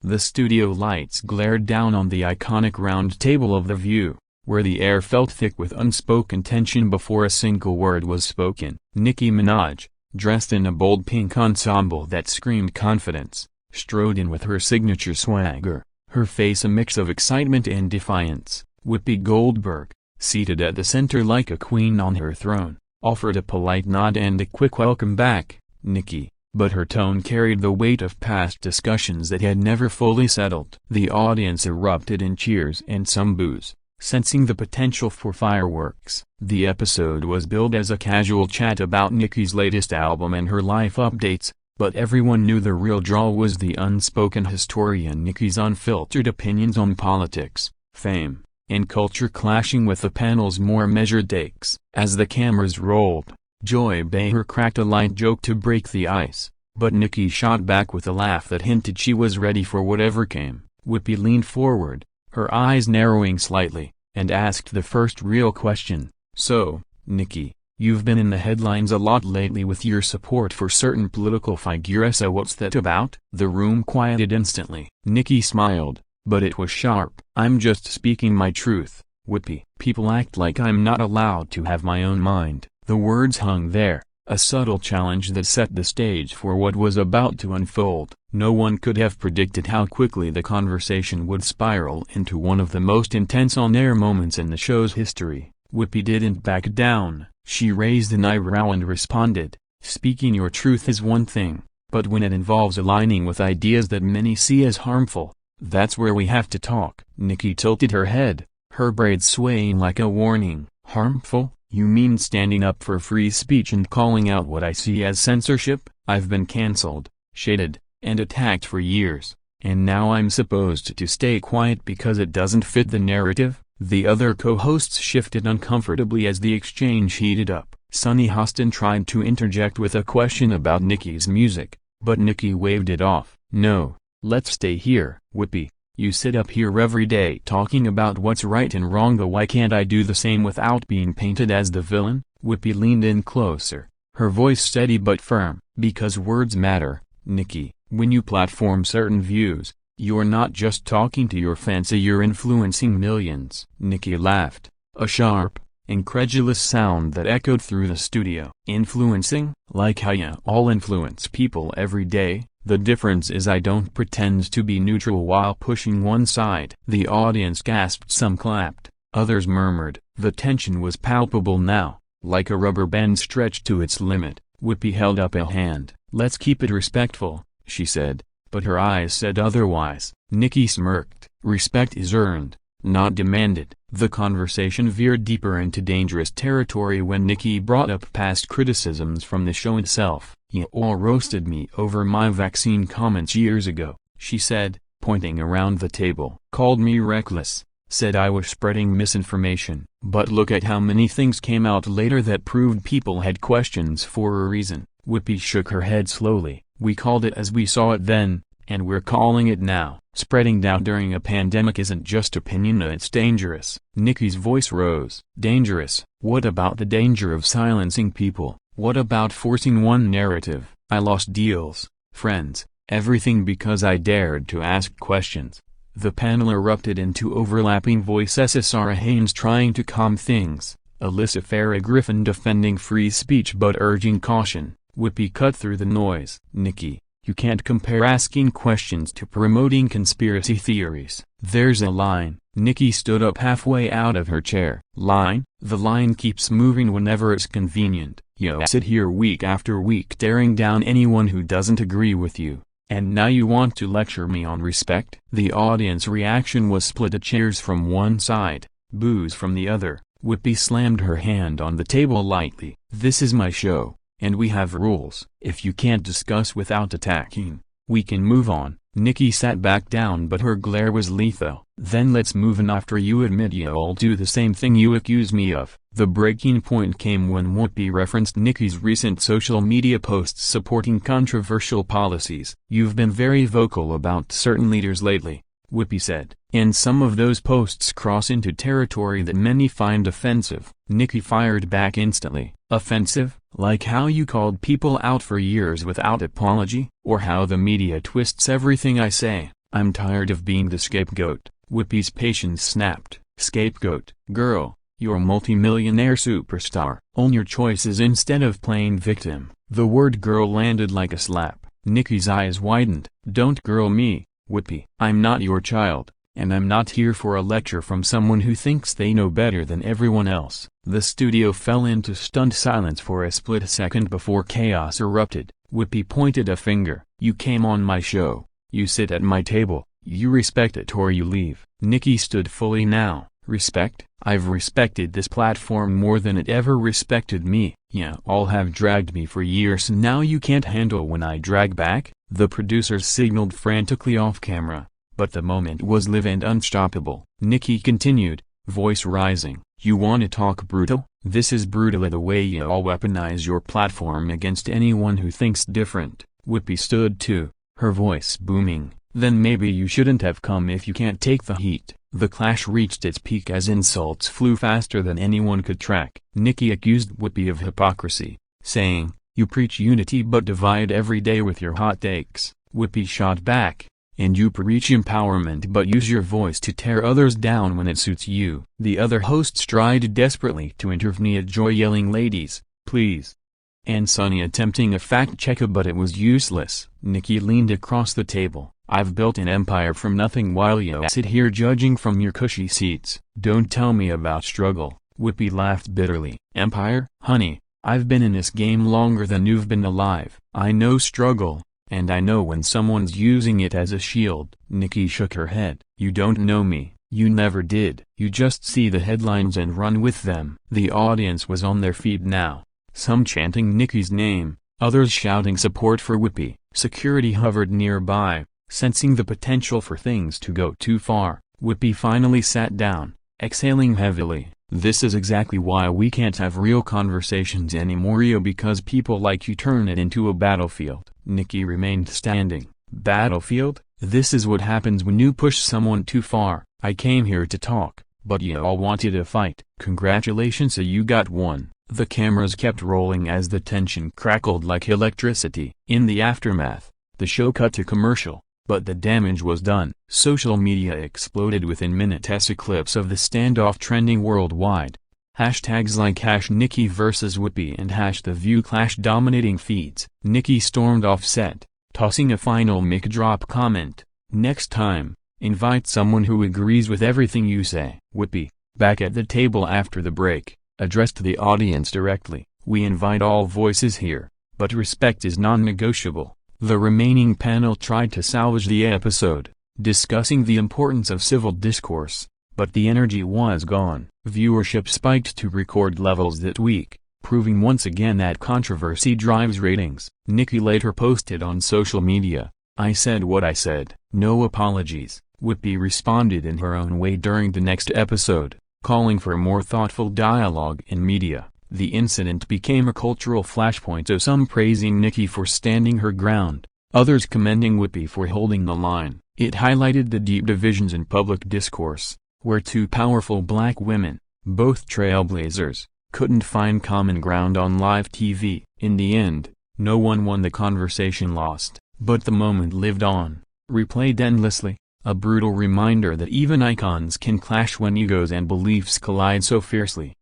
The studio lights glared down on the iconic round table of The View, where the air felt thick with unspoken tension before a single word was spoken. Nicki Minaj, dressed in a bold pink ensemble that screamed confidence, strode in with her signature swagger, her face a mix of excitement and defiance. Whoopi Goldberg, seated at the center like a queen on her throne, offered a polite nod and a quick welcome back, Nicki, but her tone carried the weight of past discussions that had never fully settled. The audience erupted in cheers and some boos, sensing the potential for fireworks. The episode was billed as a casual chat about Nicki's latest album and her life updates, but everyone knew the real draw was the unspoken historian Nicki's unfiltered opinions on politics, fame, and culture clashing with the panel's more measured takes. As the cameras rolled, Joy Behar cracked a light joke to break the ice, but Nicki shot back with a laugh that hinted she was ready for whatever came. Whoopi leaned forward, her eyes narrowing slightly, and asked the first real question. "So, Nicki, you've been in the headlines a lot lately with your support for certain political figures, so what's that about?" The room quieted instantly. Nicki smiled, but it was sharp. "I'm just speaking my truth, Whoopi. People act like I'm not allowed to have my own mind." The words hung there, a subtle challenge that set the stage for what was about to unfold. No one could have predicted how quickly the conversation would spiral into one of the most intense on-air moments in the show's history. Whoopi didn't back down. She raised an eyebrow and responded, "Speaking your truth is one thing, but when it involves aligning with ideas that many see as harmful, that's where we have to talk." Nicki tilted her head, her braids swaying like a warning. "Harmful? You mean standing up for free speech and calling out what I see as censorship? I've been cancelled, shaded, and attacked for years, and now I'm supposed to stay quiet because it doesn't fit the narrative?" The other co-hosts shifted uncomfortably as the exchange heated up. Sunny Hostin tried to interject with a question about Nicki's music, but Nicki waved it off. "No, let's stay here." "Whoopi, you sit up here every day talking about what's right and wrong, but why can't I do the same without being painted as the villain?" Whoopi leaned in closer, her voice steady but firm. "Because words matter, Nicki. When you platform certain views, you're not just talking to your fans, you're influencing millions." Nicki laughed, a sharp, incredulous sound that echoed through the studio. "Influencing? Like how you all influence people every day? The difference is I don't pretend to be neutral while pushing one side." The audience gasped, some clapped, others murmured. The tension was palpable now, like a rubber band stretched to its limit. Whoopi held up a hand. "Let's keep it respectful," she said, but her eyes said otherwise. Nicki smirked. "Respect is earned, not demanded." The conversation veered deeper into dangerous territory when Nicki brought up past criticisms from the show itself. "You all roasted me over my vaccine comments years ago," she said, pointing around the table. "Called me reckless, said I was spreading misinformation. But look at how many things came out later that proved people had questions for a reason." Whoopi shook her head slowly. "We called it as we saw it then, and we're calling it now. Spreading doubt during a pandemic isn't just opinion, it's dangerous." Nicki's voice rose. "Dangerous? What about the danger of silencing people? What about forcing one narrative? I lost deals, friends, everything because I dared to ask questions." The panel erupted into overlapping voices. Sarah Haynes trying to calm things, Alyssa Farah Griffin defending free speech but urging caution. Whoopi cut through the noise. "Nicki, you can't compare asking questions to promoting conspiracy theories. There's a line." Nicki stood up halfway out of her chair. "Line? The line keeps moving whenever it's convenient. You sit here week after week tearing down anyone who doesn't agree with you, and now you want to lecture me on respect?" The audience reaction was split, cheers from one side, boos from the other. Whoopi slammed her hand on the table lightly. "This is my show, and we have rules. If you can't discuss without attacking, we can move on." Nicki sat back down, but her glare was lethal. "Then let's move on after you admit you all do the same thing you accuse me of." The breaking point came when Whoopi referenced Nicki's recent social media posts supporting controversial policies. "You've been very vocal about certain leaders lately," Whoopi said, "and some of those posts cross into territory that many find offensive." Nicki fired back instantly. "Offensive? Like how you called people out for years without apology? Or how the media twists everything I say?" I'm tired of being the scapegoat. Whoopi's patience snapped. Scapegoat? Girl, you're a multi-millionaire superstar. Own your choices instead of playing victim. The word girl landed like a slap. Nicki's eyes widened. Don't girl me, Whoopi. I'm not your child, and I'm not here for a lecture from someone who thinks they know better than everyone else. The studio fell into stunned silence for a split second before chaos erupted. Whoopi pointed a finger. You came on my show. You sit at my table. You respect it or you leave. Nicki stood fully now. Respect? I've respected this platform more than it ever respected me. Yeah, all have dragged me for years. Now you can't handle when I drag back? The producers signaled frantically off camera, but the moment was live and unstoppable. Nicki continued, voice rising. You wanna talk brutal? This is brutal the way you all weaponize your platform against anyone who thinks different. Whoopi stood too, her voice booming. Then maybe you shouldn't have come if you can't take the heat. The clash reached its peak as insults flew faster than anyone could track. Nicki accused Whoopi of hypocrisy, saying, you preach unity but divide every day with your hot takes. Whoopi shot back, and you preach empowerment but use your voice to tear others down when it suits you. The other hosts tried desperately to intervene, Joy yelling ladies, please, and Sunny attempting a fact check but it was useless. Nicki leaned across the table. I've built an empire from nothing while you sit here judging from your cushy seats. Don't tell me about struggle. Whoopi laughed bitterly. Empire? Honey, I've been in this game longer than you've been alive. I know struggle, and I know when someone's using it as a shield. Nicki shook her head. You don't know me. You never did. You just see the headlines and run with them. The audience was on their feet now, some chanting Nicki's name, others shouting support for Whoopi. Security hovered nearby, sensing the potential for things to go too far. Whoopi finally sat down, exhaling heavily. This is exactly why we can't have real conversations anymore, because people like you turn it into a battlefield. Nicki remained standing. Battlefield? This is what happens when you push someone too far. I came here to talk, but you all wanted a fight. Congratulations, you got one. The cameras kept rolling as the tension crackled like electricity. In the aftermath, the show cut to commercial. But the damage was done. Social media exploded within minutes. Clips of the standoff trending worldwide. Hashtags like #Nicki vs Whoopi and #The View Clash dominating feeds. Nicki stormed off set, tossing a final mic drop comment. Next time, invite someone who agrees with everything you say. Whoopi, back at the table after the break, addressed the audience directly. We invite all voices here, but respect is non-negotiable. The remaining panel tried to salvage the episode, discussing the importance of civil discourse, but the energy was gone. Viewership spiked to record levels that week, proving once again that controversy drives ratings. Nicki later posted on social media, I said what I said, no apologies. Whoopi responded in her own way during the next episode, calling for more thoughtful dialogue in media. The incident became a cultural flashpoint, so some praising Nicki for standing her ground, others commending Whoopi for holding the line. It highlighted the deep divisions in public discourse, where two powerful black women, both trailblazers, couldn't find common ground on live TV. In the end, no one won. The conversation lost, but the moment lived on, replayed endlessly, a brutal reminder that even icons can clash when egos and beliefs collide so fiercely.